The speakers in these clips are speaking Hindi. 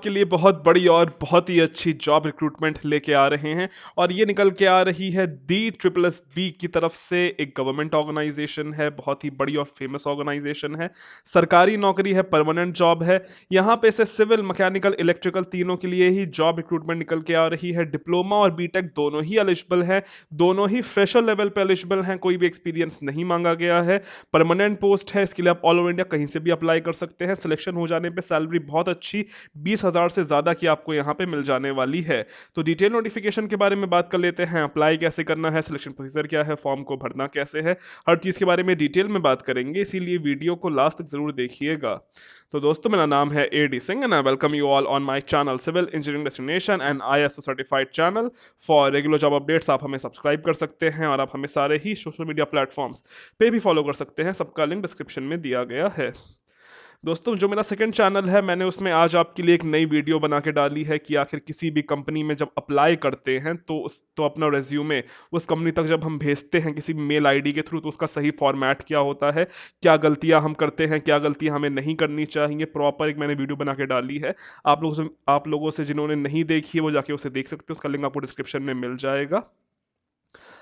के लिए बहुत बड़ी और बहुत ही अच्छी जॉब रिक्रूटमेंट लेके आ रहे हैं और ये निकल के आ रही है दी ट्रिपल एस बी की तरफ से। एक गवर्नमेंट ऑर्गेनाइजेशन है, बहुत ही बड़ी और फेमस ऑर्गेनाइजेशन है। सरकारी नौकरी है, परमानेंट जॉब है। यहाँ पे से सिविल, मैकेनिकल, इलेक्ट्रिकल तीनों के लिए ही जॉब रिक्रूटमेंट निकल के आ रही है। डिप्लोमा और बीटेक दोनों ही एलिजिबल है, दोनों ही फ्रेशर लेवल पे एलिजिबल हैं, कोई भी एक्सपीरियंस नहीं मांगा गया है। परमानेंट पोस्ट है, इसके लिए आप ऑल ओवर इंडिया कहीं से भी अप्लाई कर सकते हैं। सिलेक्शन हो जाने पे सैलरी बहुत अच्छी 20,000 से ज़्यादा की आपको यहाँ पे मिल जाने वाली है। तो डिटेल नोटिफिकेशन के बारे में बात कर लेते हैं। अप्लाई कैसे करना है, सिलेक्शन प्रोसीजर क्या है, फॉर्म को भरना कैसे है, हर चीज़ के बारे में डिटेल में बात करेंगे, इसीलिए वीडियो को लास्ट तक ज़रूर देखिएगा। तो दोस्तों, मेरा नाम है A D Singh and I welcome you all on my channel civil engineering destination and ISO certified channel. For regular job updates आप हमें सब्सक्राइब कर सकते हैं और आप हमें सारे ही सोशल मीडिया प्लेटफॉर्म्स पे भी फॉलो कर सकते हैं, सबका लिंक डिस्क्रिप्शन में दिया गया है। दोस्तों, जो मेरा सेकंड चैनल है, मैंने उसमें आज आपके लिए एक नई वीडियो बना के डाली है कि आखिर किसी भी कंपनी में जब अप्लाई करते हैं तो अपना रेज्यूमे उस कंपनी तक जब हम भेजते हैं किसी भी मेल आईडी के थ्रू, तो उसका सही फॉर्मेट क्या होता है, क्या गलतियां हम करते हैं, क्या गलतियां हमें नहीं करनी चाहिए। प्रॉपर एक मैंने वीडियो बना के डाली है। आप लोगों से जिन्होंने नहीं देखी है वो जाके उसे देख सकते हो, उसका लिंक आपको डिस्क्रिप्शन में मिल जाएगा।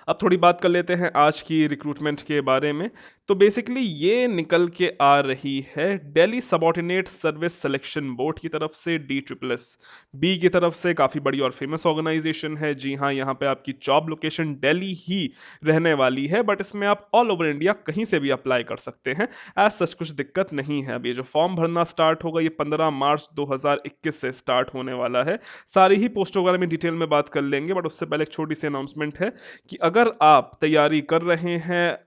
अब थोड़ी बात कर लेते हैं आज की रिक्रूटमेंट के बारे में। तो बेसिकली ये निकल के आ रही है Delhi subordinate service selection board की तरफ से, डी ट्रिपल एस बी की तरफ से। काफ़ी बड़ी और फेमस ऑर्गेनाइजेशन है। जी हाँ, यहाँ पे आपकी जॉब लोकेशन दिल्ली ही रहने वाली है, बट इसमें आप ऑल ओवर इंडिया कहीं से भी अप्लाई कर सकते हैं। एज सच कुछ दिक्कत नहीं है। अब ये जो फॉर्म भरना स्टार्ट होगा, ये 15 मार्च 2021 से स्टार्ट होने वाला है। सारी ही पोस्टों के बारे में डिटेल में बात कर लेंगे, बट उससे पहले एक छोटी सी अनाउंसमेंट है कि अगर आप तैयारी कर रहे हैं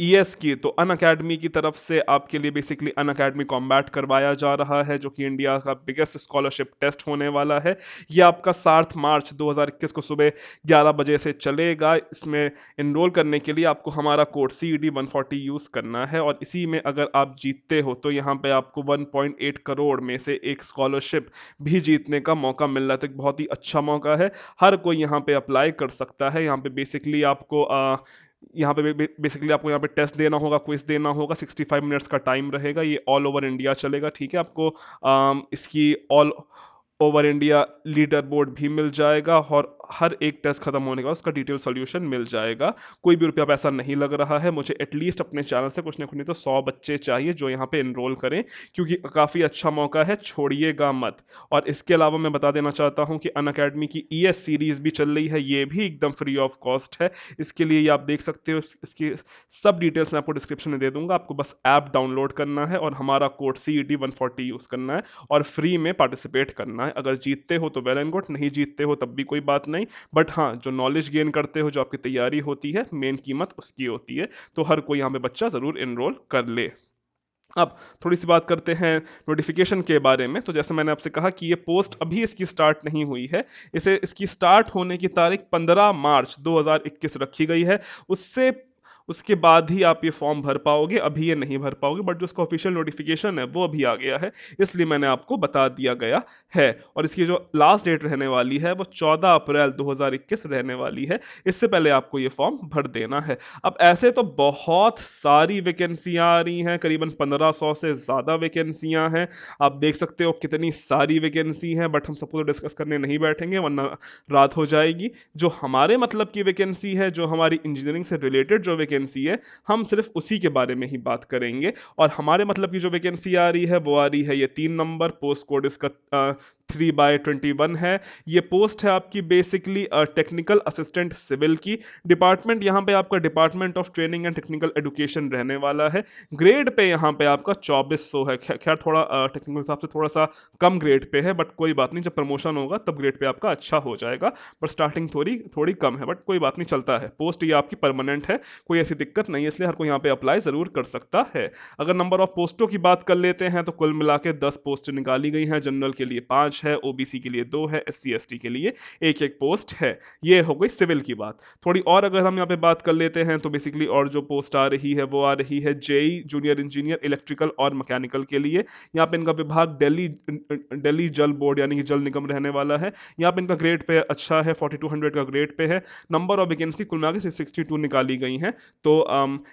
ईएस की, तो अन अकेडमी की तरफ से आपके लिए बेसिकली अन अकेडमी कॉम्बैट करवाया जा रहा है, जो कि इंडिया का बिगेस्ट स्कॉलरशिप टेस्ट होने वाला है। ये आपका 7 मार्च 2021 को सुबह 11 बजे से चलेगा। इसमें इनरोल करने के लिए आपको हमारा कोड CED 140 यूज़ करना है, और इसी में अगर आप जीतते हो तो यहाँ पे आपको 1.8 करोड़ में से एक स्कॉलरशिप भी जीतने का मौका मिल रहा है। तो एक बहुत ही अच्छा मौका है, हर कोई यहाँ पे अप्लाई कर सकता है। यहाँ पे बेसिकली आपको यहाँ पे टेस्ट देना होगा, क्विज देना होगा। 65 मिनट्स का टाइम रहेगा। ये ऑल ओवर इंडिया चलेगा, ठीक है। आपको इसकी all over India leader board भी मिल जाएगा, और हर एक टेस्ट खत्म होने के बाद उसका डिटेल सोल्यूशन मिल जाएगा। कोई भी रुपया पैसा नहीं लग रहा है। मुझे एटलीस्ट अपने चैनल से कुछ ना कुछ नहीं तो 100 बच्चे चाहिए जो यहाँ पे इनरोल करें, क्योंकि काफ़ी अच्छा मौका है, छोड़िएगा मत। और इसके अलावा मैं बता देना चाहता हूँ कि अन अकेडमी की ES सीरीज भी चल रही है, ये भी एकदम फ्री ऑफ कॉस्ट है। इसके लिए ये आप देख सकते हो, इसकी सब डिटेल्स मैं आपको डिस्क्रिप्शन में दे दूंगा। आपको बस ऐप डाउनलोड करना है और हमारा कोड CED 140 यूज़ करना है और फ्री में पार्टिसिपेट करना है। अगर जीतते हो तो वेल एंड गुड, नहीं जीतते हो तब भी कोई बात नहीं। बट हाँ, जो नॉलेज गेन करते हो, जो आपकी तैयारी होती है, मेन कीमत उसकी होती है। तो हर कोई यहाँ पे बच्चा ज़रूर इनरोल कर ले। अब थोड़ी सी बात करते हैं नोटिफिकेशन के बारे में। तो जैसे मैंने आपसे कहा कि ये पोस्ट अभी इसकी स्टार्ट नहीं हुई है। इसे इसकी स्टार्ट होने की तारीख 15 मार्च 2021 रखी गई है। उससे उसके बाद ही आप ये फॉर्म भर पाओगे, अभी ये नहीं भर पाओगे। बट जो इसका ऑफिशियल नोटिफिकेशन है वो अभी आ गया है, इसलिए मैंने आपको बता दिया गया है। और इसकी जो लास्ट डेट रहने वाली है वो 14 अप्रैल 2021 रहने वाली है। इससे पहले आपको ये फॉर्म भर देना है। अब ऐसे तो बहुत सारी वैकेंसियां आ रही हैं, करीबन 1500 से ज़्यादा वैकेंसियां हैं। आप देख सकते हो कितनी सारी वैकेंसी हैं, बट हम सबको तो डिस्कस करने नहीं बैठेंगे वरना रात हो जाएगी। जो हमारे मतलब की वैकेंसी है, जो हमारी इंजीनियरिंग से रिलेटेड जो वैकेंसी है, हम सिर्फ उसी के बारे में ही बात करेंगे। और हमारे मतलब की जो वैकेंसी आ रही है वो आ रही है ये 3 नंबर, पोस्ट कोड इसका 3/21 है। ये पोस्ट है आपकी बेसिकली टेक्निकल असिस्टेंट सिविल की। डिपार्टमेंट यहाँ पे आपका department of training and technical education रहने वाला है। ग्रेड पे यहाँ पे आपका 2400 है। खैर थोड़ा टेक्निकल हिसाब से थोड़ा सा कम ग्रेड पे है, बट कोई बात नहीं, जब प्रमोशन होगा तब ग्रेड पे आपका अच्छा हो जाएगा। पर स्टार्टिंग थोड़ी थोड़ी कम है, बट कोई बात नहीं, चलता है। पोस्ट ये आपकी परमानेंट है, कोई ऐसी दिक्कत नहीं है, इसलिए हर कोई यहाँ पे अप्लाई ज़रूर कर सकता है। अगर नंबर ऑफ पोस्टों की बात कर लेते हैं तो कुल मिला के 10 पोस्ट निकाली गई हैं। जनरल के लिए 5 है, OBC के लिए 2 है, SC ST के लिए एक एक पोस्ट है। ये हो गई सिविल की बात। थोड़ी और अगर हम यहाँ पे बात कर लेते हैं तो बेसिकली और जो पोस्ट आ रही है वो आ रही है JEE जूनियर इंजीनियर इलेक्ट्रिकल और मैकेनिकल के लिए। यहाँ पे इनका विभाग दिल्ली जल बोर्ड यानी कि जल निगम रहने वाला है। यहाँ पे इनका ग्रेड पे अच्छा है, 4200 का ग्रेड पे है। नंबर ऑफ वैकेंसी कुल मिला के 62 निकाली गई हैं। तो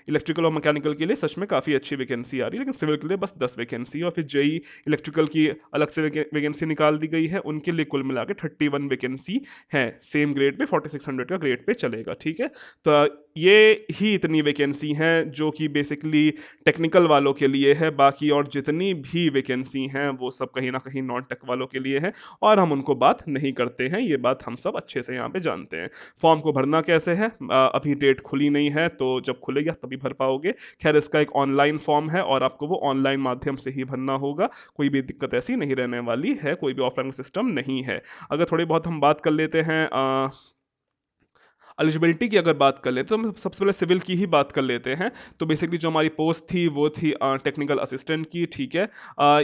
इलेक्ट्रिकल और मैकेनिकल के लिए सच में काफ़ी अच्छी वैकेंसी आ रही है, लेकिन सिविल के लिए बस 10 वैकेंसी है। और फिर JEE इलेक्ट्रिकल की अलग से वैकेंसी निकाल निकाल दी गई है, उनके लिए कुल मिला के 31 वैकेंसी है, सेम ग्रेड पे 4600 का ग्रेड पे चलेगा, ठीक है। तो ये ही इतनी वैकेंसी हैं जो कि बेसिकली टेक्निकल वालों के लिए है, बाकी और जितनी भी वैकेंसी हैं वो सब कहीं ना कहीं नॉन टेक वालों के लिए है, और हम उनको बात नहीं करते हैं, ये बात हम सब अच्छे से यहाँ पे जानते हैं। फॉर्म को भरना कैसे है, अभी डेट खुली नहीं है, तो जब खुलेगा तभी भर पाओगे। खैर इसका एक ऑनलाइन फॉर्म है और आपको वो ऑनलाइन माध्यम से ही भरना होगा, कोई भी दिक्कत ऐसी नहीं रहने वाली है, कोई भी ऑफलाइन सिस्टम नहीं है। अगर थोड़ी बहुत हम बात कर लेते हैं एलिजिबिलिटी की अगर बात कर लेते तो हम सबसे पहले सिविल की ही बात कर लेते हैं। तो बेसिकली जो हमारी पोस्ट थी वो थी टेक्निकल असिस्टेंट की, ठीक है।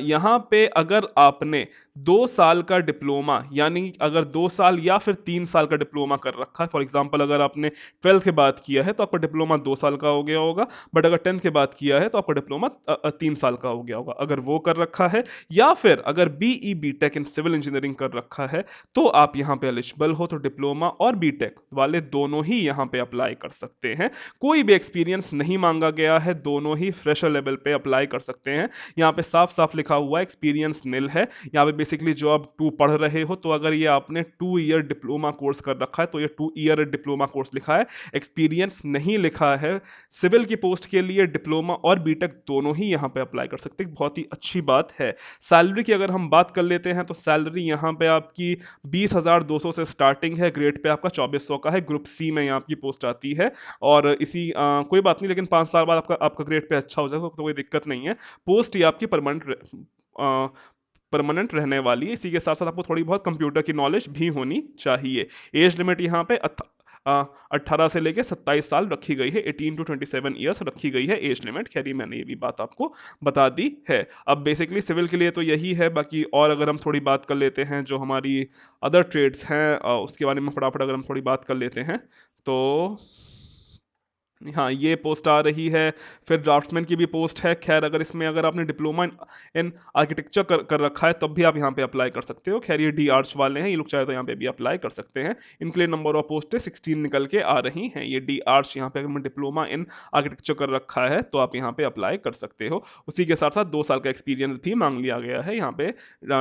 यहाँ पे अगर आपने 2 साल का डिप्लोमा, यानी अगर 2 साल या फिर 3 साल का डिप्लोमा कर रखा है, फॉर एग्जाम्पल अगर आपने 12th के बाद किया है तो आपका डिप्लोमा 2 साल का हो गया होगा, बट अगर 10th के बाद किया है तो आपका डिप्लोमा 3 साल का हो गया होगा, अगर वो कर रखा है, या फिर अगर BE BTech in civil engineering कर रखा है तो आप यहाँ पे एलिजिबल हो, तो डिप्लोमा और बीटेक वाले दोनों ही यहाँ पे अप्लाई कर सकते हैं। कोई भी एक्सपीरियंस नहीं मांगा गया है, दोनों ही फ्रेशर लेवल पे अप्लाई कर सकते हैं। यहाँ पे साफ साफ लिखा हुआ है एक्सपीरियंस निल है। यहाँ पे बेसिकली जो आप 2 पढ़ रहे हो, तो अगर ये आपने 2 ईयर डिप्लोमा कोर्स कर रखा है तो ये 2 ईयर डिप्लोमा कोर्स लिखा है, एक्सपीरियंस नहीं लिखा है। सिविल की पोस्ट के लिए डिप्लोमा और बीटेक दोनों ही यहाँ पे अप्लाई कर सकते हैं, बहुत ही अच्छी बात है। सैलरी की अगर हम बात कर लेते हैं तो सैलरी यहाँ पे आपकी 20,200 से स्टार्टिंग है, ग्रेड पे आपका 2400 का है, ग्रुप सी में यहाँ आपकी पोस्ट आती है। और इसी कोई बात नहीं, लेकिन 5 साल बाद आपका आपका ग्रेड पे अच्छा हो जाएगा तो कोई दिक्कत नहीं है। पोस्ट ही आपकी परमानेंट रहने वाली है। इसी के साथ साथ आपको थोड़ी बहुत कंप्यूटर की नॉलेज भी होनी चाहिए। एज लिमिट यहाँ पे 18 से लेके 27 साल रखी गई है, 18 to 27 ईयर्स रखी गई है एज लिमिट। खैर मैंने ये भी बात आपको बता दी है। अब बेसिकली सिविल के लिए तो यही है, बाकी और अगर हम थोड़ी बात कर लेते हैं जो हमारी अदर ट्रेड्स हैं, उसके बारे में फटाफट अगर हम थोड़ी बात कर लेते हैं तो हाँ, ये पोस्ट आ रही है। फिर ड्राफ्ट्समैन की भी पोस्ट है। खैर अगर इसमें अगर आपने डिप्लोमा इन आर्किटेक्चर कर रखा है तब भी आप यहाँ पे अप्लाई कर सकते हो। खैर ये डी आर्ट्स वाले हैं, ये लोग चाहे तो यहाँ पे भी अप्लाई कर सकते हैं। इनके लिए नंबर ऑफ पोस्टें 16 निकल के आ रही हैं। ये डी आर्ट्स यहाँ पे अगर डिप्लोमा इन आर्किटेक्चर कर रखा है तो आप यहाँ पे अप्लाई कर सकते हो। उसी के साथ साथ 2 साल का एक्सपीरियंस भी मांग लिया गया है, यहाँ पे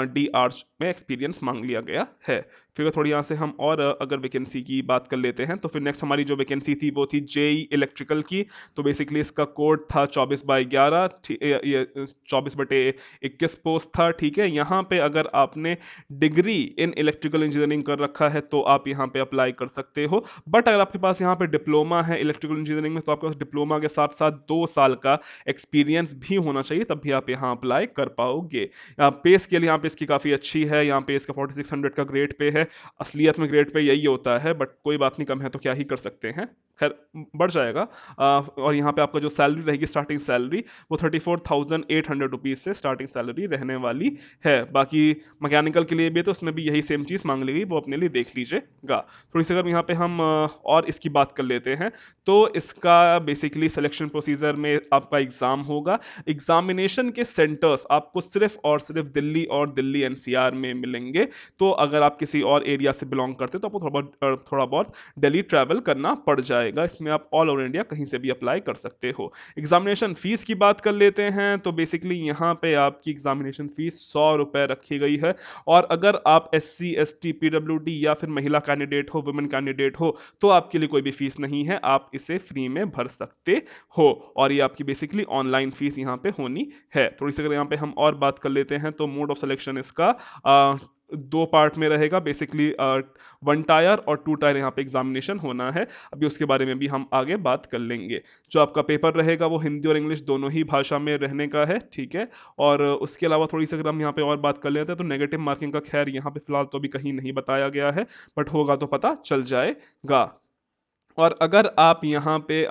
डी आर्ट्स में एक्सपीरियंस मांग लिया गया है। फिर थोड़ी यहाँ से हम और अगर वैकेंसी की बात कर लेते हैं तो फिर नेक्स्ट हमारी जो वैकेंसी थी वो थी जेई इलेक्ट्रिकल की। तो बेसिकली इसका कोड था 24/11, 24/21 पोस्ट था, ठीक है। यहाँ पे अगर आपने डिग्री इन इलेक्ट्रिकल इंजीनियरिंग कर रखा है तो आप यहाँ पे अप्लाई कर सकते हो, बट अगर आपके पास यहाँ पे डिप्लोमा है इलेक्ट्रिकल इंजीनियरिंग में तो आपके पास डिप्लोमा के साथ साथ 2 साल का एक्सपीरियंस भी होना चाहिए, तब भी आप यहाँ अप्लाई कर पाओगे। पे स्केल यहाँ पे इसकी काफ़ी अच्छी है, यहाँ पे इसका 4600 का ग्रेड पे है। असलियत में ग्रेड पे यही होता है, बट कोई बात नहीं, कम है तो क्या ही कर सकते हैं, खैर बढ़ जाएगा। और यहाँ पे आपका जो सैलरी रहेगी स्टार्टिंग सैलरी वो 34,800 रुपीज़ से स्टार्टिंग सैलरी रहने वाली है। बाकी मैकेनिकल के लिए भी तो उसमें भी यही सेम चीज़ मांग ली गई, वो अपने लिए देख लीजिएगा। थोड़ी सी अगर यहाँ पे हम और इसकी बात कर लेते हैं तो इसका बेसिकली सिलेक्शन प्रोसीजर में आपका एग्ज़ाम होगा। एग्जामिनेशन के सेंटर्स आपको सिर्फ और सिर्फ दिल्ली और दिल्ली एनसीआर में मिलेंगे। तो अगर आप किसी और एरिया से बिलोंग करते हो तो आपको थोड़ा बहुत दिल्ली ट्रैवल करना पड़ जाएगा। इसमें आप ऑल ओवर इंडिया कहीं से भी अप्लाई कर सकते हो। एग्जामिनेशन फीस की बात कर लेते हैं तो बेसिकली यहाँ पे आपकी एग्जामिनेशन फीस 100 रुपये रखी गई है। और अगर आप SC ST PWD या फिर महिला कैंडिडेट हो, वुमेन कैंडिडेट हो, तो आपके लिए कोई भी फीस नहीं है, आप इसे फ्री में भर सकते हो। और ये आपकी बेसिकली ऑनलाइन फीस यहाँ पे होनी है। थोड़ी सी अगर यहाँ पे हम और बात कर लेते हैं तो मोड ऑफ सिलेक्शन इसका 2 पार्ट में रहेगा, बेसिकली 1 टायर और 2 टायर यहाँ पे एग्जामिनेशन होना है। अभी उसके बारे में भी हम आगे बात कर लेंगे। जो आपका पेपर रहेगा वो हिंदी और इंग्लिश दोनों ही भाषा में रहने का है, ठीक है। और उसके अलावा थोड़ी सी अगर हम यहाँ पे और बात कर लेते हैं तो नेगेटिव मार्किंग का खैर यहाँ पे फिलहाल तो अभी कहीं नहीं बताया गया है, बट होगा तो पता चल जाएगा। और अगर आप यहाँ पे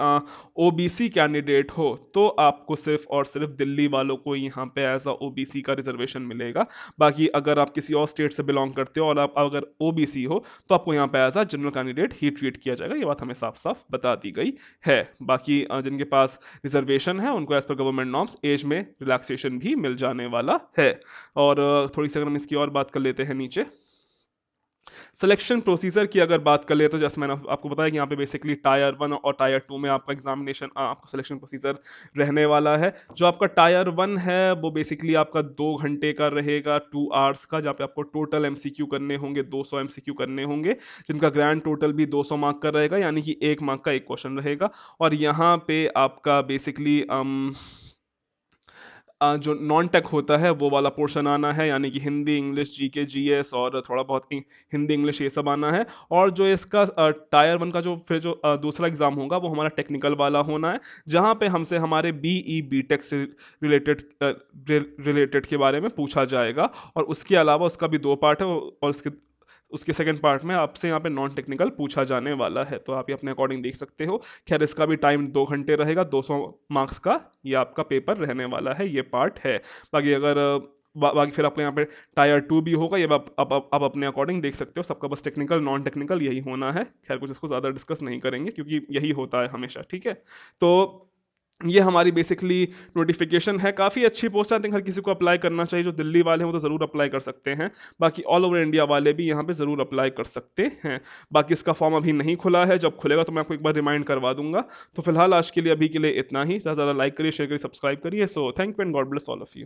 OBC कैंडिडेट हो तो आपको सिर्फ और सिर्फ दिल्ली वालों को यहाँ पे एज अ OBC का रिजर्वेशन मिलेगा। बाकी अगर आप किसी और स्टेट से बिलोंग करते हो और आप अगर OBC हो तो आपको यहाँ पे एज अ जनरल कैंडिडेट ही ट्रीट किया जाएगा। ये बात हमें साफ साफ बता दी गई है। बाकी जिनके पास रिजर्वेशन है उनको as per government norms age में रिलैक्सेशन भी मिल जाने वाला है। और थोड़ी सी अगर हम इसकी और बात कर लेते हैं नीचे सिलेक्शन प्रोसीजर की अगर बात कर ले तो जैसे मैंने आपको बताया कि यहाँ पे बेसिकली टायर 1 और टायर 2 में आपका एग्जामिनेशन आपका सिलेक्शन प्रोसीजर रहने वाला है। जो आपका टायर 1 है वो बेसिकली आपका 2 घंटे का रहेगा, 2 आवर्स का, जहाँ पे आपको टोटल एमसीक्यू करने होंगे, 200 एमसीक्यू करने होंगे, जिनका ग्रैंड टोटल भी 200 मार्क का रहेगा, यानी कि 1 मार्क का एक क्वेश्चन रहेगा। और यहाँ पे आपका बेसिकली जो नॉन टेक होता है वो वाला पोर्शन आना है, यानी कि हिंदी, इंग्लिश, जीके, जीएस और थोड़ा बहुत हिंदी इंग्लिश ये सब आना है। और जो इसका टायर 1 का जो फिर जो दूसरा एग्जाम होगा वो हमारा टेक्निकल वाला होना है, जहाँ पे हमसे हमारे बीई बीटेक से रिलेटेड रिलेटेड के बारे में पूछा जाएगा। और उसके अलावा उसका भी 2 पार्ट है, और उसके उसके सेकंड पार्ट में आपसे यहाँ पे नॉन टेक्निकल पूछा जाने वाला है, तो आप ये अपने अकॉर्डिंग देख सकते हो। खैर इसका भी टाइम 2 घंटे रहेगा, 200 मार्क्स का ये आपका पेपर रहने वाला है, ये पार्ट है। बाकी अगर बाकी फिर आपको यहाँ पे टायर 2 भी होगा, ये आप अपने अकॉर्डिंग देख सकते हो। सबका बस टेक्निकल नॉन टेक्निकल यही होना है। खैर कुछ इसको ज़्यादा डिस्कस नहीं करेंगे क्योंकि यही होता है हमेशा, ठीक है। तो ये हमारी बेसिकली नोटिफिकेशन है, काफ़ी अच्छी पोस्ट है। आई थिंक हर किसी को अप्लाई करना चाहिए। जो दिल्ली वाले हैं वो तो ज़रूर अप्लाई कर सकते हैं, बाकी ऑल ओवर इंडिया वाले भी यहाँ पे ज़रूर अप्लाई कर सकते हैं। बाकी इसका फॉर्म अभी नहीं खुला है, जब खुलेगा तो मैं आपको एक बार रिमाइंड करवा दूंगा। तो फिलहाल आज के लिए अभी के लिए इतना ही। ज़्यादा से ज़्यादा लाइक करिए, शेयर करिए, सब्सक्राइब करिए। So thank you and God bless all of you.